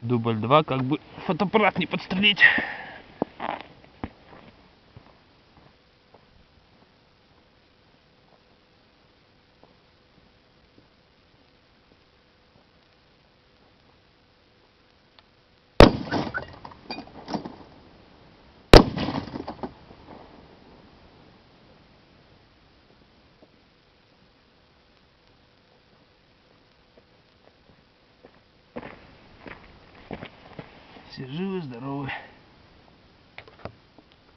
Дубль 2, как бы фотоаппарат не подстрелить. Все живы, здоровы.